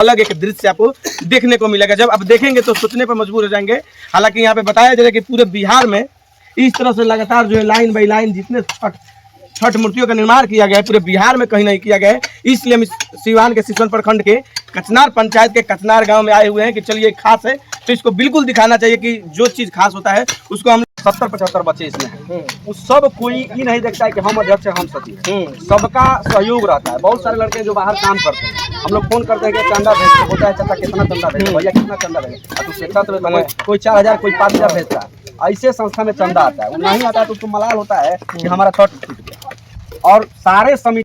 अलग एक दृश्य आपको देखने को मिलेगा। जब आप देखेंगे तो सोचने पर मजबूर हो जाएंगे। हालांकि यहाँ पे बताया जा रहा है कि पूरे बिहार में इस तरह से लगातार जो है लाइन बाई लाइन जितने छठ मूर्तियों का निर्माण किया गया है पूरे बिहार में कहीं नहीं किया गया है। इसलिए हम सीवान के सिसवन प्रखंड के कचनार पंचायत के कचनार गांव में आए हुए हैं कि चलिए खास है तो इसको बिल्कुल दिखाना चाहिए कि जो चीज़ खास होता है उसको हम 70-75 बच्चे इसमें हैं। उस सब कोई ये नहीं देखता है कि हम अध्यक्ष हैं हम सचिव, सबका सहयोग रहता है। बहुत सारे लड़के जो बाहर काम करते हैं हम लोग फोन करते हैं कि चंदा भेजते होता है, चाचा कितना चंदा भेजे, भैया कितना चंदा भेजे, तो क्षेत्र में कोई 4000 कोई 5000 भेजता है। ऐसे संस्था में चंदा आता है, वो नहीं आता है तो उसको मलाल होता है कि हमारा छठ टूट गया। और सारे समिति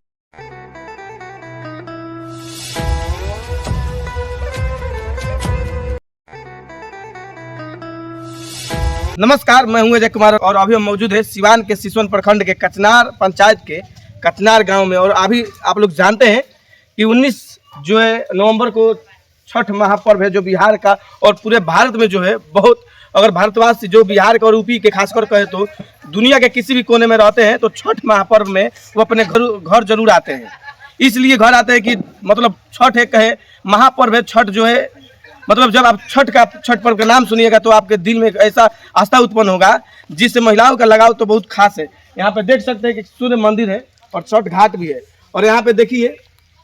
नमस्कार, मैं हूं अजय कुमार और अभी हम मौजूद है सिवान के सिसवन प्रखंड के कचनार पंचायत के कचनार गांव में। और अभी आप लोग जानते हैं कि 19 जो है नवंबर को छठ महापर्व है जो बिहार का और पूरे भारत में जो है बहुत, अगर भारतवासी जो बिहार के और यूपी के खासकर कहे तो दुनिया के किसी भी कोने में रहते हैं तो छठ महापर्व में वो अपने घर जरूर आते हैं। इसलिए घर आते हैं कि मतलब छठ एक कहे महापर्व है। छठ जो है मतलब जब आप छठ पर्व का नाम सुनिएगा तो आपके दिल में एक ऐसा आस्था उत्पन्न होगा जिससे महिलाओं का लगाव तो बहुत खास है। यहाँ पे देख सकते हैं कि सूर्य मंदिर है और छठ घाट भी है। और यहाँ पे देखिए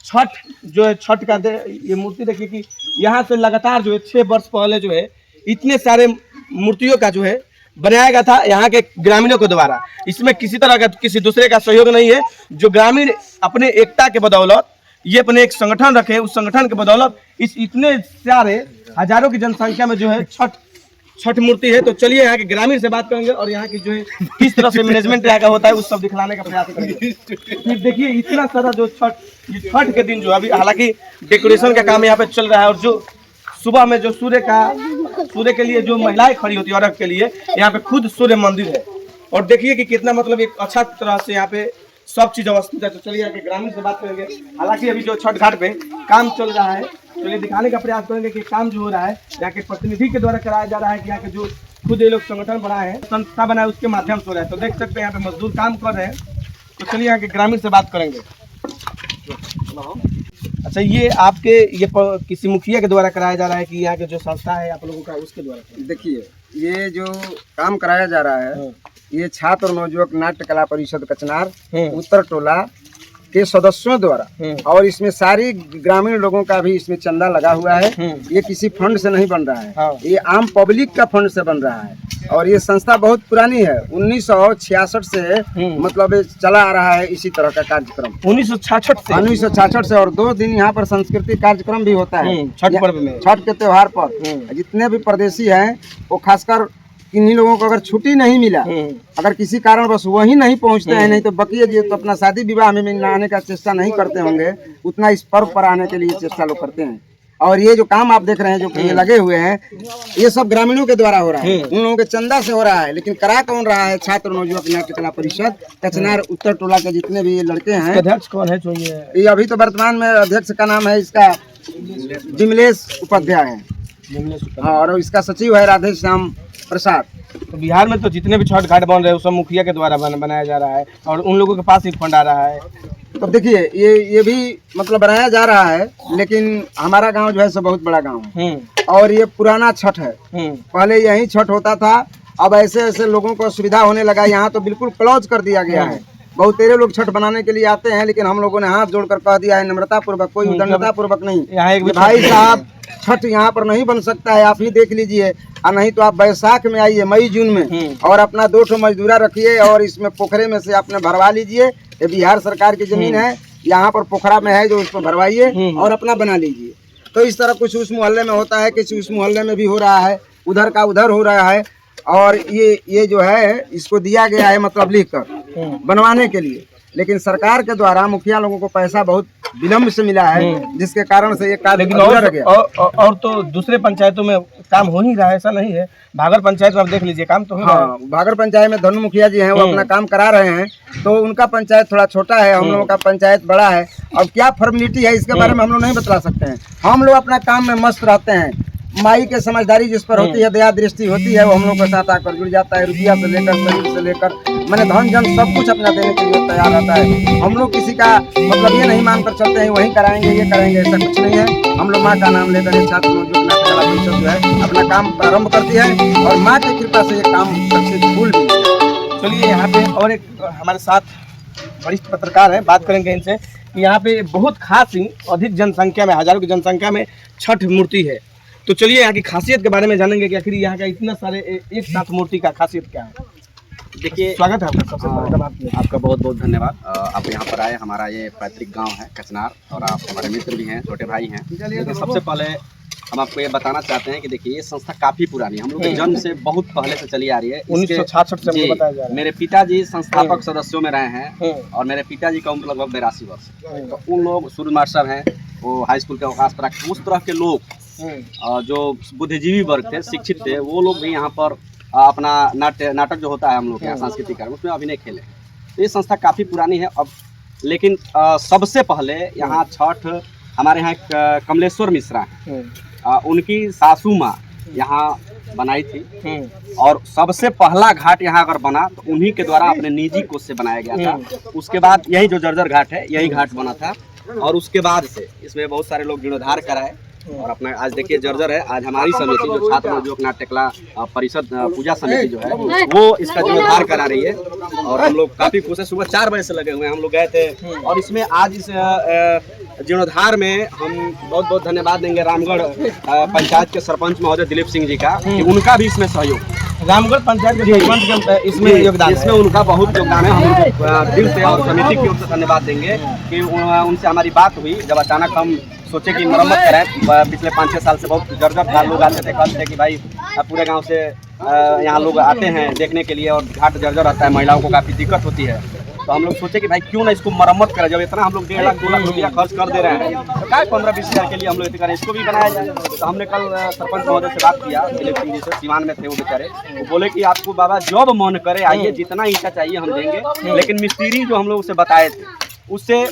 छठ जो है छठ का ये मूर्ति देखिए कि यहाँ से लगातार जो है 6 वर्ष पहले जो है इतने सारे मूर्तियों का जो है बनाया गया था यहाँ के ग्रामीणों के द्वारा। इसमें किसी तरह का किसी दूसरे का सहयोग नहीं है। जो ग्रामीण अपने एकता के बदौलत ये अपने एक संगठन रखे, उस संगठन के बदौलत इस इतने सारे हजारों की जनसंख्या में जो है छठ मूर्ति है। तो चलिए यहाँ के ग्रामीण से बात करेंगे और यहाँ की जो है किस तरह से मैनेजमेंट यहाँ का होता है उस सब दिखलाने का प्रयास करेंगे। फिर देखिए इतना सारा जो छठ के दिन जो अभी हालांकि डेकोरेशन का काम यहाँ पे चल रहा है और जो सुबह में जो सूर्य के लिए जो महिलाएं खड़ी होती है अर्घ के लिए यहाँ पे खुद सूर्य मंदिर है। और देखिए कि कितना मतलब एक अच्छा तरह से यहाँ पे सब चीज अवस्थित है। तो चलिए यहाँ के ग्रामीण से बात करेंगे। हालांकि अभी जो छठ घाट पे काम चल रहा है चलिए दिखाने का प्रयास करेंगे कि काम जो हो रहा है यहाँ के प्रतिनिधि के द्वारा कराया जा रहा है कि यहाँ के जो खुद ये लोग संगठन बनाए हैं, संस्था बनाए, उसके माध्यम से हो रहा है। तो देख सकते हैं यहाँ पे मजदूर काम कर रहे हैं। तो चलिए यहाँ के ग्रामीण से बात करेंगे। अच्छा, ये आपके ये किसी मुखिया के द्वारा कराया जा रहा है कि यहाँ के जो संस्था है आप लोगों का उसके द्वारा? देखिए ये जो काम कराया जा रहा है ये छात्र और नवयुवक नाट्य कला परिषद कचनार उत्तर टोला के सदस्यों द्वारा और इसमें सारी ग्रामीण लोगों का भी इसमें चंदा लगा हुआ है। ये किसी फंड से नहीं बन रहा है, ये आम पब्लिक का फंड से बन रहा है। और ये संस्था बहुत पुरानी है, 1966 से मतलब चला आ रहा है इसी तरह का कार्यक्रम। 1966 से। और 2 दिन यहाँ पर सांस्कृतिक कार्यक्रम भी होता है छठ पर्व में, छठ के त्योहार पर। जितने भी परदेशी हैं वो खासकर इन्हीं लोगों को अगर छुट्टी नहीं मिला, अगर किसी कारण बस वही नहीं पहुंचते हैं, नहीं तो बकिए जी तो अपना शादी विवाह में आने का चेष्टा नहीं करते होंगे, उतना इस पर्व पर आने के लिए चेष्टा लोग करते हैं। और ये जो काम आप देख रहे हैं जो ये लगे हुए हैं ये सब ग्रामीणों के द्वारा हो रहा है, उन लोगों के चंदा से हो रहा है। लेकिन करा कौन रहा है? छात्र नवयुवक नाट्य कला परिषद कचनार उत्तर टोला के जितने भी ये लड़के हैं। अध्यक्ष कौन है जो ये अभी तो वर्तमान में अध्यक्ष का नाम है इसका विमलेश उपाध्याय है और इसका सचिव है राधे श्याम प्रसाद। तो बिहार में तो जितने भी छठ घाट बन रहे हैं वो सब मुखिया के द्वारा बनाया जा रहा है और उन लोगों के पास ही फंड आ रहा है। तो देखिए ये भी मतलब बनाया जा रहा है, लेकिन हमारा गांव जो है सो बहुत बड़ा गांव है और ये पुराना छठ है। पहले यही छठ होता था, अब ऐसे ऐसे लोगों को सुविधा होने लगा। यहाँ तो बिल्कुल क्लोज कर दिया गया है। बहुत तेरे लोग छठ बनाने के लिए आते हैं, लेकिन हम लोगों ने हाथ जोड़कर कह दिया है नम्रता पूर्वक, कोई उदंडता पूर्वक नहीं। भाई साहब छठ यहाँ पर नहीं बन सकता है, आप ही देख लीजिए। और नहीं तो आप बैसाख में आइए, मई जून में, और अपना 2 मजदूरा रखिए और इसमें पोखरे में से आपने भरवा लीजिए। ये बिहार सरकार की जमीन है, यहाँ पर पोखरा में है जो उसमें भरवाइए और अपना बना लीजिए। तो इस तरह कुछ उस मोहल्ले में होता है, किसी उस मोहल्ले में भी हो रहा है, उधर का उधर हो रहा है। और ये जो है इसको दिया गया है मतलब लिख कर बनवाने के लिए, लेकिन सरकार के द्वारा मुखिया लोगों को पैसा बहुत विलम्ब से मिला है, जिसके कारण से ये कार्य अधूरा रह गया। और तो दूसरे पंचायतों में काम हो नहीं रहा है, ऐसा नहीं है। भागर पंचायत में आप देख लीजिए काम तो हो रहा है। भागर पंचायत में धनु मुखिया जी हैं, वो अपना काम करा रहे हैं। तो उनका पंचायत थोड़ा छोटा है, हम लोगों का पंचायत बड़ा है। अब क्या फॉर्मेलिटी है इसके बारे में हम लोग नहीं बता सकते हैं। हम लोग अपना काम में मस्त रहते हैं। माई के समझदारी जिस पर होती है, दया दृष्टि होती है, वो हम लोग के साथ आकर जुड़ जाता है। रुपया से लेकर शरीर से लेकर मैंने धन जन सब कुछ अपना देने के लिए तैयार रहता है। हम लोग किसी का मतलब ये नहीं मानकर चलते हैं वही कराएंगे ये करेंगे, ऐसा कुछ नहीं है। हम लोग माँ का नाम लेकर एक छात्र मौजूद नाट्य कला परिषद जो है अपना काम प्रारंभ करती है और माँ की कृपा से ये काम सक्सेसफुल भी है। चलिए यहाँ पे और एक हमारे साथ वरिष्ठ पत्रकार हैं, बात करेंगे इनसे कि यहाँ पे बहुत खास ही अधिक जनसंख्या में, हजारों की जनसंख्या में छठ मूर्ति है। तो चलिए यहाँ की खासियत के बारे में जानेंगे कि आखिर यहाँ का इतना सारे एक साथ मूर्ति का खासियत क्या है। देखिए, स्वागत है आपका, सबसे पहले बात में आपका बहुत बहुत धन्यवाद। आप यहाँ पर आए, हमारा ये पैतृक गांव है कचनार, और आप हमारे मित्र भी हैं, छोटे भाई हैं। लेकिन सबसे पहले हम आपको ये बताना चाहते हैं कि देखिए ये संस्था काफ़ी पुरानी है, हम लोग के जन्म से बहुत पहले से चली आ रही है। 1966 से हमको बताया जा रहा है। मेरे पिताजी संस्थापक सदस्यों में रहे हैं और मेरे पिताजी का उम्र लगभग 82 वर्ष। तो उन लोग सूर्य मास्टर साहब हैं, वो हाई स्कूल के अवकाश पर उस तरह के लोग जो बुद्धिजीवी वर्ग थे, शिक्षित थे, वो लोग भी यहाँ पर अपना नाटक जो होता है हम लोग के यहाँ सांस्कृतिक कार्यक्रम, उसमें अभिनय खेले। तो ये संस्था काफ़ी पुरानी है अब, लेकिन सबसे पहले यहाँ छठ हमारे यहाँ एक कमलेश्वर मिश्रा हैं, उनकी सासू माँ यहाँ बनाई थी, और सबसे पहला घाट यहाँ अगर बना तो उन्हीं के द्वारा अपने निजी कोष से बनाया गया था। उसके बाद यही जो जर्जर घाट है, यही घाट बना था, और उसके बाद से इसमें बहुत सारे लोग जीर्णोद्धार कराए और अपना आज देखिए जर्जर है। आज हमारी समिति जो छात्र मजदूर नाट्य कला परिषद पूजा समिति जो है वो इसका जीर्णोद्धार करा रही है, और हम लोग काफ़ी खुश है। सुबह 4 बजे से लगे हुए हैं, हम लोग गए थे, और इसमें आज इस जीर्णोद्धार में हम बहुत बहुत धन्यवाद देंगे रामगढ़ पंचायत के सरपंच महोदय दिलीप सिंह जी का, कि उनका भी इसमें सहयोग। रामगढ़ पंचायत के सरपंच का इसमें योगदान, इसमें उनका बहुत योगदान है। हम उनको दिल से और समिति की ओर से धन्यवाद देंगे कि उनसे हमारी बात हुई जब अचानक हम सोचे कि मरम्मत करें। पिछले 5-6 साल से बहुत जर्जर था, लोग आते थे, कहते थे कि भाई पूरे गांव से यहाँ लोग आते हैं देखने के लिए, और घाट जर्जर रहता है, महिलाओं को काफ़ी दिक्कत होती है। तो हम लोग सोचे कि भाई क्यों ना इसको मरम्मत करें, जब इतना हम लोग 1.5 लाख 2 लाख रुपया खर्च कर दे रहे हैं, तो क्या 15-20 हज़ार के लिए हम लोग इतना करें, इसको भी बनाया जाए। तो हमने कल सरपंच महोदय से बात किया, दिलीप सिंह जी से, सिवान में थे वो बेचारे, वो बोले कि आपको बाबा जब मन करे आइए, जितना ईंटा चाहिए हम देंगे, लेकिन मिस्त्री जो हम लोग उसे बताए थे उससे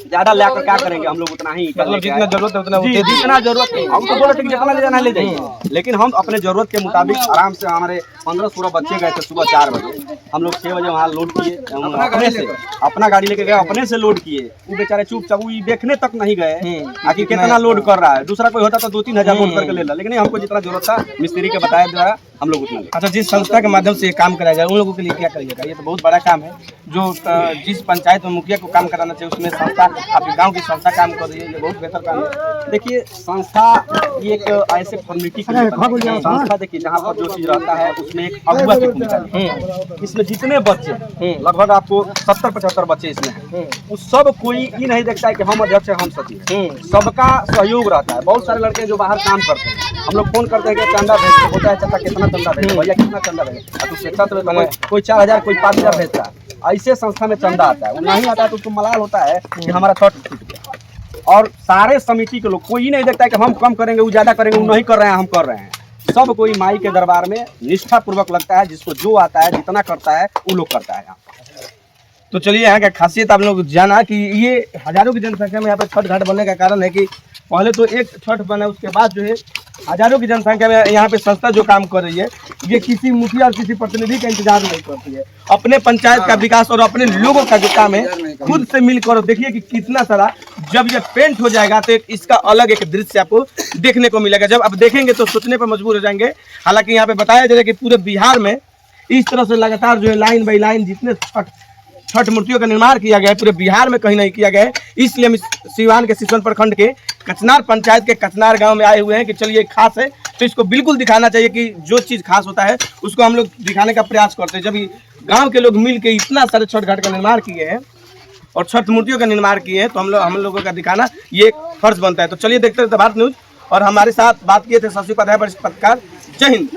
ज्यादा लेकर क्या करेंगे, हम लोग उतना ही मतलब जितना जरूरत है उतना जितना जरूरत है। हम तो बोले थे कि जितना ले जाना ले जाइए, लेकिन हम अपने जरूरत के मुताबिक आराम से, हमारे 15-16 बच्चे गए थे सुबह 4 बजे, हम लोग 6 बजे वहाँ लोड किए, अपने से अपना गाड़ी लेके गए, अपने से लोड किए। वो बेचारे चुपचाप वो देखने तक नहीं गए कि कितना लोड कर रहा है। दूसरा कोई होता तो 2-3 हज़ार लोड करके ले ला, लेकिन हमको जितना जरूरत था मिस्त्री के बताया द्वारा हम लोग उतना। अच्छा, जिस संस्था के माध्यम से ये काम कराया जाए उन लोगों के लिए क्या करिएगा? ये तो बहुत बड़ा काम है, जो जिस पंचायत में मुखिया को काम कराना चाहिए उसमें संस्था, आपके गांव की संस्था काम कर रही है, ये बहुत बेहतर काम है। देखिए संस्था ये एक ऐसे फॉर्मेलिटी की संस्था, देखिए जहाँ पर जो चीज रहता है उसमें एक अगुआ की भूमिका है। इसमें जितने बच्चे लगभग आपको 70-75 बच्चे इसमें हैं, उस सब कोई ये नहीं देखता है कि हम अध्यक्ष हैं हम सचिव हैं, सबका सहयोग रहता है। बहुत सारे लड़के जो बाहर काम करते हैं, हम लोग फोन करते हैं कि चंदा भेजते, होता है चाचा कितना चंदा भेजे, भैया कितना चंदा भेजे, तो शिक्षा तो कोई 4,000 कोई 5,000 भेजता है। ऐसे संस्था में चंदा आता है, वो नहीं आता है तो उसको मलाल होता है कि हमारा छठ टूट गया। और सारे समिति के लोग, कोई नहीं देखता है कि हम कम करेंगे वो ज्यादा करेंगे, वो नहीं कर रहे हैं हम कर रहे हैं। सब कोई माई के दरबार में निष्ठा पूर्वक लगता है, जिसको जो आता है जितना करता है वो लोग करता है। तो चलिए यहाँ का खासियत आप लोग जाना कि ये हजारों की जनसंख्या में यहाँ पे छठ घाट बनने का कारण है कि पहले तो एक छठ बना, उसके बाद जो है हजारों की जनसंख्या में यहाँ पे संस्था जो काम कर रही है, ये किसी मुखिया और किसी प्रतिनिधि का इंतजार नहीं करती है। अपने पंचायत का विकास और अपने लोगों का जो काम है खुद से मिलकर, देखिए कि कितना सारा, जब ये पेंट हो जाएगा तो इसका अलग एक दृश्य आपको देखने को मिलेगा। जब आप देखेंगे तो सोचने पर मजबूर हो जाएंगे। हालांकि यहाँ पे बताया जा रहा है कि पूरे बिहार में इस तरह से लगातार जो है लाइन बाई लाइन जितने छठ मूर्तियों का निर्माण किया गया है, पूरे बिहार में कहीं नहीं किया गया है। इसलिए हम सिवान के सिसवन प्रखंड के कचनार पंचायत के कचनार गांव में आए हुए हैं कि चलिए खास है तो इसको बिल्कुल दिखाना चाहिए कि जो चीज़ खास होता है उसको हम लोग दिखाने का प्रयास करते हैं। जब गांव के लोग मिल के इतना सारे छठ घाट का निर्माण किए हैं और छठ मूर्तियों का निर्माण किए हैं, तो हम लोगों का दिखाना ये फर्ज बनता है। तो चलिए देखते हैं भारत न्यूज, और हमारे साथ बात किए थे शशि उपाध्याय, वरिष्ठ पत्रकार। जय हिंद।